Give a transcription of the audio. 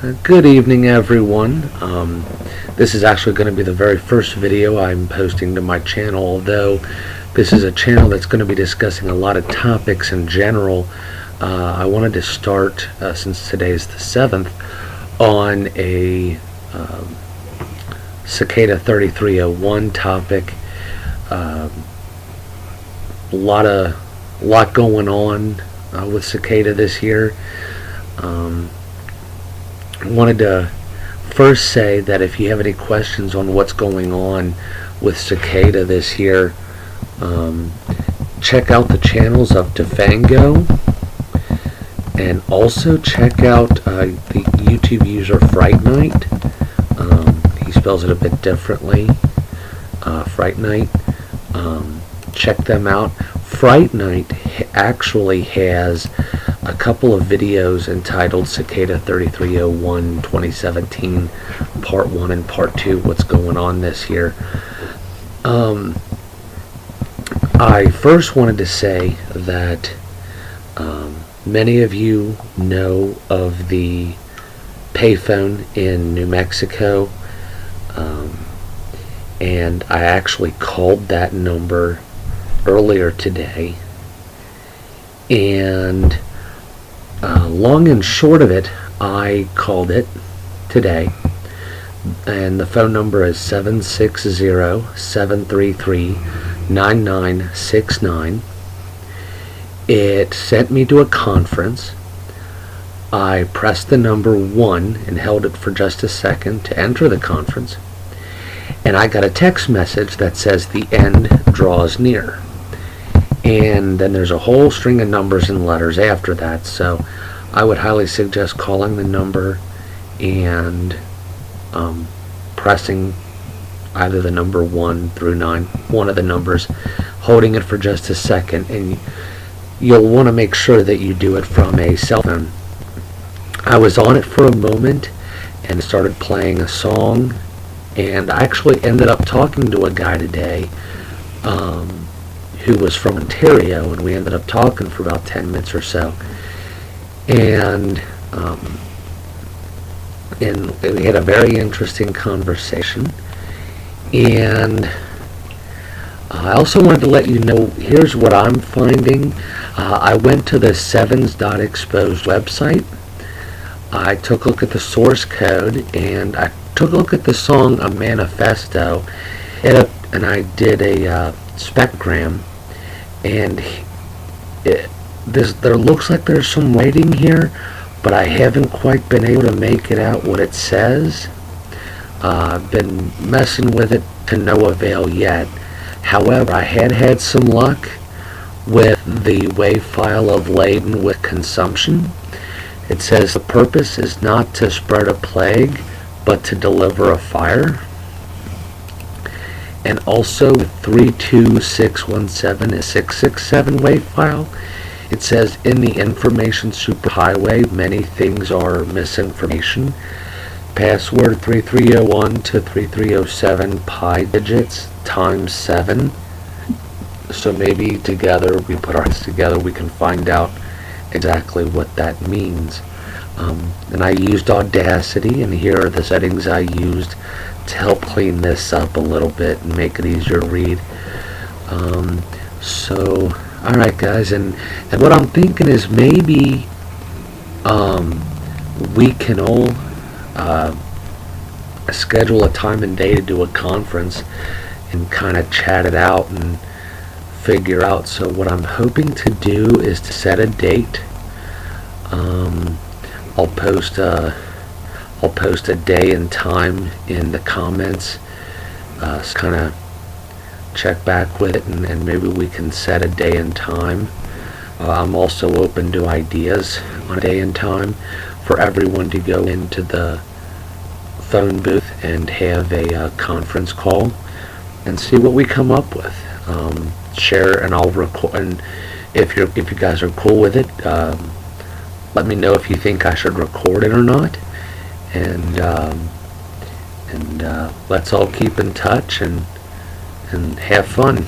Good evening, everyone. This is actually going to be the very first video I'm posting to my channel, although this is a channel that's going to be discussing a lot of topics in general. I wanted to start, since today's the 7th, on a Cicada 3301 topic. A lot going on with Cicada this year. I wanted to first say that if you have any questions on what's going on with Cicada this year, check out the channels of Defango, and also check out the YouTube user Fright Night. He spells it a bit differently, Fright Night. Check them out. Fright Night actually has a couple of videos entitled Cicada 3301 2017 Part 1 and Part 2, what's going on this year. I first wanted to say that many of you know of the payphone in New Mexico, and I actually called that number earlier today, and long and short of it, I called it today, and the phone number is 760-733-9969. It sent me to a conference. I pressed the number 1 and held it for just a second to enter the conference, and I got a text message that says the end draws near. And then there's a whole string of numbers and letters after that, so I would highly suggest calling the number and pressing either the number 1 through 9, one of the numbers, holding it for just a second, and you'll want to make sure that you do it from a cell phone. I was on it for a moment and started playing a song, and I actually ended up talking to a guy today who was from Ontario, and we ended up talking for about 10 minutes or so, and we had a very interesting conversation. And I also wanted to let you know, here's what I'm finding. I went to the sevens.exposed website. I took a look at the source code, and I took a look at the song A Manifesto, and I did a spectrogram, and there looks like there's some writing here, but I haven't quite been able to make it out what it says. I've been messing with it to no avail yet. However, I had some luck with the WAV file of Laden with Consumption. It says the purpose is not to spread a plague, but to deliver a fire. And also the 32617 is 667 WAV file. It says in the information superhighway, many things are misinformation. Password 3301 to 3307 pi digits times 7. So maybe together, we put our heads together, we can find out exactly what that means. And I used Audacity, and here are the settings I used to help clean this up a little bit and make it easier to read. Alright guys, and what I'm thinking is maybe we can all schedule a time and day to do a conference and kind of chat it out and figure out. So what I'm hoping to do is to set a date. I'll post a day and time in the comments. Kind of check back with it, and maybe we can set a day and time. I'm also open to ideas on a day and time for everyone to go into the phone booth and have a conference call and see what we come up with. Share, and I'll record. And if you guys are cool with it, let me know if you think I should record it or not. And let's all keep in touch and have fun.